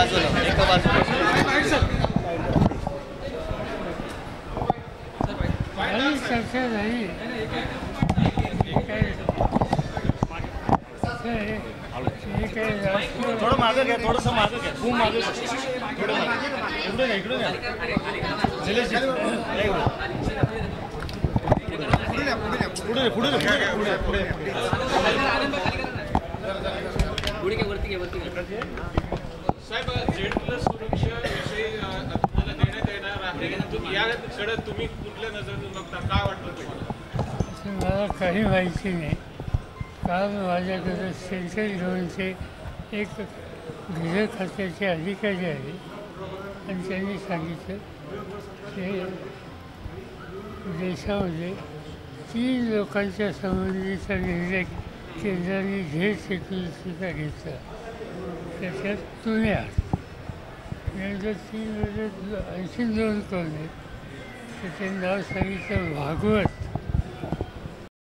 बाजूला एका बाजूला चर्चा झाली थोडं मागं घ्या, थोडंसं मागं घ्या, खूप मागं थोडं इकडून घ्या, इकडून घ्या. निलेशजी, पुढे पुढे पुढे साहेब झेड प्लस सुरक्षेविषयी तुम्हाला देण्यात येणार आहे याकडे तुम्ही कुठल्या नजरेतून बघता काय वाटतं तुम्हाला? मला काही माहिती नाही. काल माझ्याकडे सेंट्रल झोनचे एक गृह खात्याचे अधिकारी आले आणि त्यांनी सांगितलं की देशामध्ये 3 लोकांच्या संबंधीचा निर्णय केंद्राने झेड सेक्युरिटीचा घेतला. त्याच्यात तुम्ही आहात. नंतर 3 आणखी 2 कोण आहेत त्याचे नाव सांगितलं भागवत